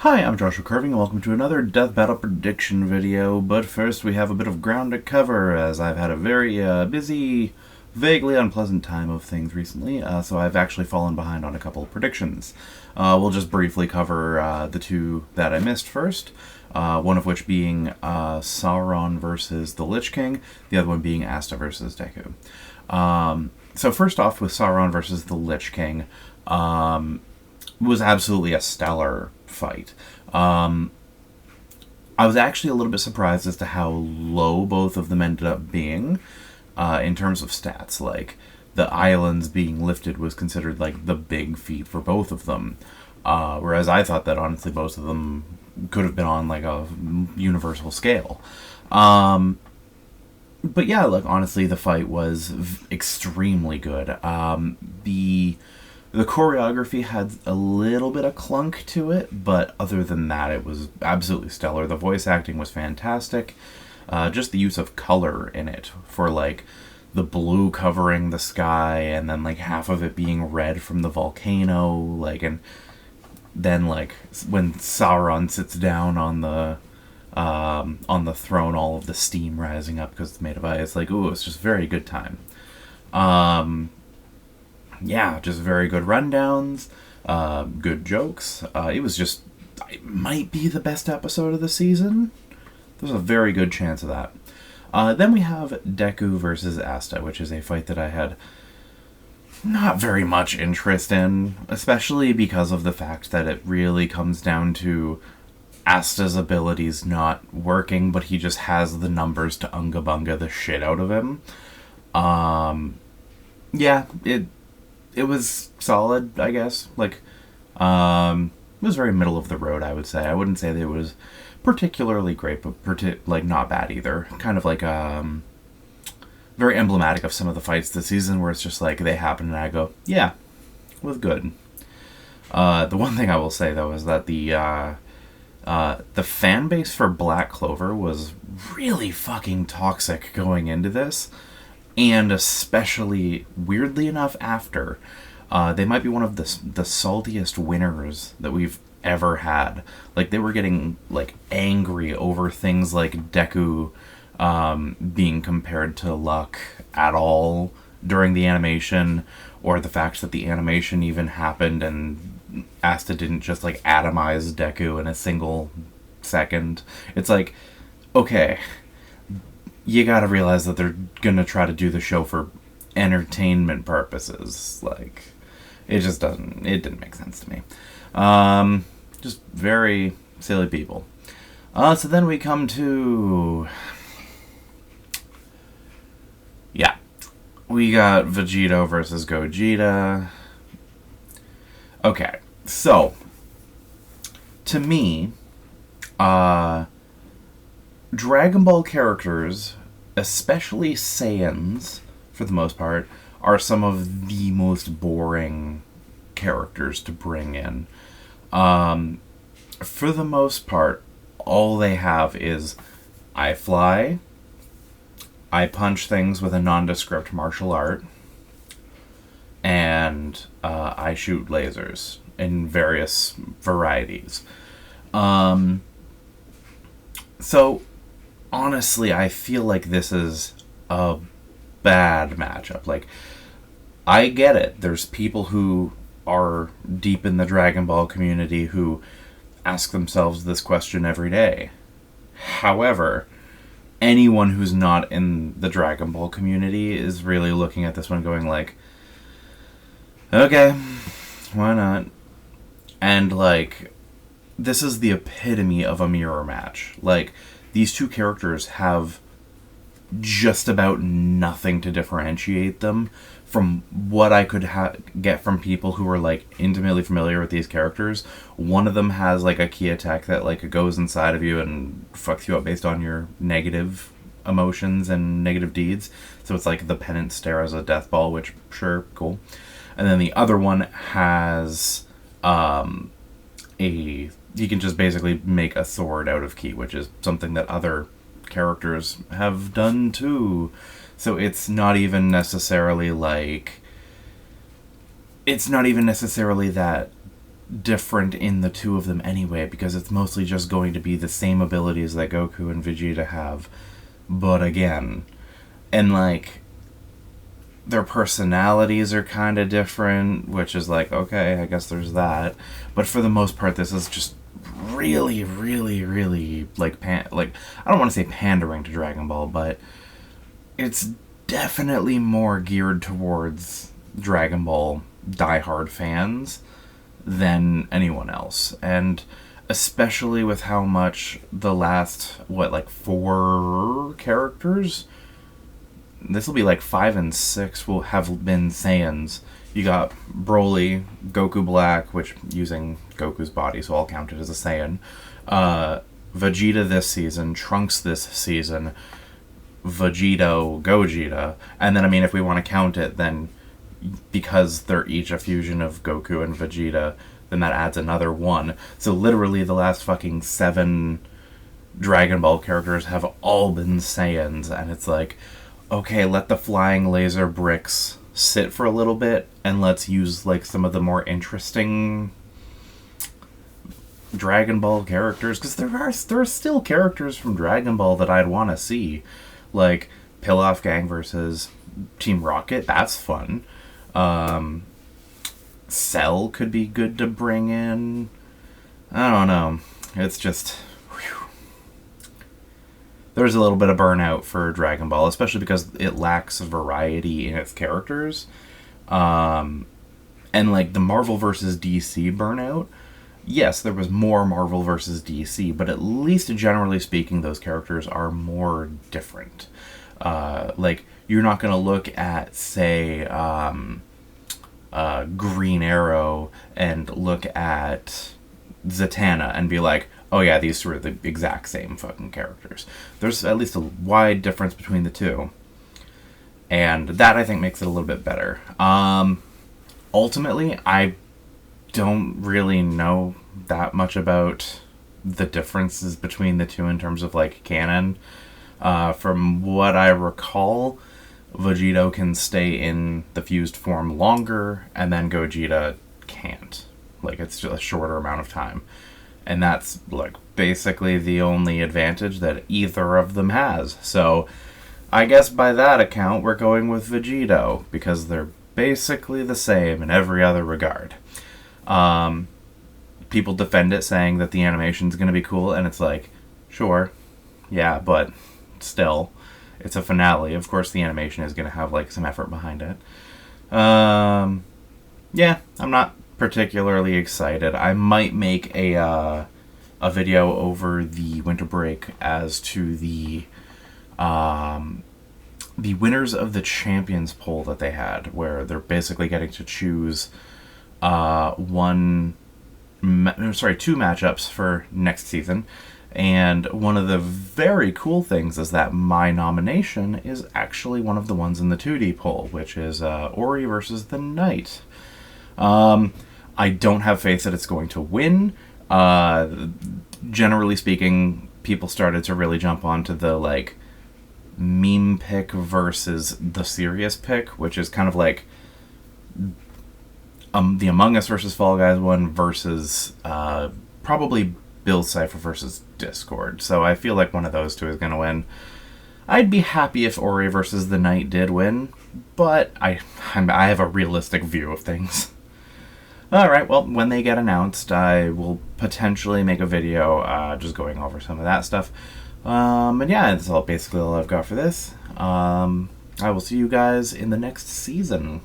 Hi, I'm Joshua Curving, and welcome to another Death Battle prediction video, but first we have a bit of ground to cover, as I've had a very busy, vaguely unpleasant time of things recently, so I've actually fallen behind on a couple of predictions. We'll just briefly cover the two that I missed first, one of which being Sauron versus the Lich King, the other one being Asta versus Deku. So first off, with Sauron versus the Lich King, was absolutely a stellar fight. I was actually a little bit surprised as to how low both of them ended up being in terms of stats. Like, the islands being lifted was considered like the big feat for both of them, whereas I thought that honestly both of them could have been on like a universal scale. But yeah, like, honestly, the fight was extremely good. The choreography had a little bit of clunk to it, but other than that, it was absolutely stellar. The voice acting was fantastic. Just the use of color in it, for like the blue covering the sky and then like half of it being red from the volcano, like, and then like when Sauron sits down on the throne, all of the steam rising up because it's made of ice. Like, ooh, it's just very good time. Yeah, just very good rundowns, good jokes. It might be the best episode of the season. There's a very good chance of that. Then we have Deku versus Asta, which is a fight that I had not very much interest in, especially because of the fact that it really comes down to Asta's abilities not working, but he just has the numbers to unga bunga the shit out of him. Yeah, it was solid, I guess. Like, it was very middle of the road, I would say. I wouldn't say that it was particularly great, but like not bad either. Kind of like very emblematic of some of the fights this season, where it's just like they happen and I go, yeah, it was good. The one thing I will say though is that the fan base for Black Clover was really fucking toxic going into this. And especially, weirdly enough, after, they might be one of the saltiest winners that we've ever had. Like, they were getting, like, angry over things like Deku being compared to Luck at all during the animation, or the fact that the animation even happened and Asta didn't just, like, atomize Deku in a single second. It's like, okay, you gotta realize that they're gonna try to do the show for entertainment purposes. Like, it didn't make sense to me. Just very silly people. So then we come to... Yeah. We got Vegito versus Gogeta. Okay, so, to me, Dragon Ball characters, especially Saiyans, for the most part, are some of the most boring characters to bring in. For the most part, all they have is, I fly, I punch things with a nondescript martial art, and I shoot lasers in various varieties. So, honestly, I feel like this is a bad matchup. Like, I get it. There's people who are deep in the Dragon Ball community who ask themselves this question every day. However, anyone who's not in the Dragon Ball community is really looking at this one going like, okay, why not? And, like, this is the epitome of a mirror match. Like, these two characters have just about nothing to differentiate them from what I could get from people who are, like, intimately familiar with these characters. One of them has, like, a key attack that, like, goes inside of you and fucks you up based on your negative emotions and negative deeds. So it's like the penance stare as a death ball, which, sure, cool. And then the other one has he can just basically make a sword out of ki, which is something that other characters have done too. So it's not even necessarily that different in the two of them anyway, because it's mostly just going to be the same abilities that Goku and Vegeta have, but again. And, like, their personalities are kind of different, which is like, okay, I guess there's that. But for the most part, this is just really, really, really, like, I don't want to say pandering to Dragon Ball, but it's definitely more geared towards Dragon Ball diehard fans than anyone else. And especially with how much the last, 4 characters, this will be like 5 and 6 will have been Saiyans. You got Broly, Goku Black, which using Goku's body, so I'll count it as a Saiyan. Vegeta this season, Trunks this season, Vegito, Gogeta, and then, I mean, if we want to count it, then because they're each a fusion of Goku and Vegeta, then that adds another 1. So literally the last fucking 7 Dragon Ball characters have all been Saiyans, and it's like, okay, let the flying laser bricks sit for a little bit, and let's use, like, some of the more interesting Dragon Ball characters, because there are still characters from Dragon Ball that I'd want to see, like Pilaf Gang versus Team Rocket. That's fun. Cell could be good to bring in. I don't know. It's just, there's a little bit of burnout for Dragon Ball, especially because it lacks variety in its characters. And, like, the Marvel versus DC burnout, yes, there was more Marvel versus DC, but at least generally speaking, those characters are more different. Like, you're not going to look at, say, Green Arrow and look at Zatanna and be like, oh yeah, these two are the exact same fucking characters. There's at least a wide difference between the two. And that, I think, makes it a little bit better. Ultimately, I don't really know that much about the differences between the two in terms of, like, canon. From what I recall, Vegito can stay in the fused form longer, and then Gogeta can't. Like, it's just a shorter amount of time. And that's, like, basically the only advantage that either of them has. So, I guess by that account, we're going with Vegito, because they're basically the same in every other regard. People defend it, saying that the animation's going to be cool, and it's like, sure, yeah, but still, it's a finale. Of course the animation is going to have, like, some effort behind it. Yeah, I'm not particularly excited. I might make a video over the winter break as to the winners of the Champions poll that they had, where they're basically getting to choose two matchups for next season. And one of the very cool things is that my nomination is actually one of the ones in the 2D poll, which is Ori versus the Knight. I don't have faith that it's going to win. Generally speaking, people started to really jump onto the, like, meme pick versus the serious pick, which is kind of like the Among Us versus Fall Guys one versus probably Bill Cipher versus Discord. So I feel like one of those two is going to win. I'd be happy if Ori versus the Knight did win, but I have a realistic view of things. Alright, well, when they get announced, I will potentially make a video just going over some of that stuff. And yeah, that's basically all I've got for this. I will see you guys in the next season.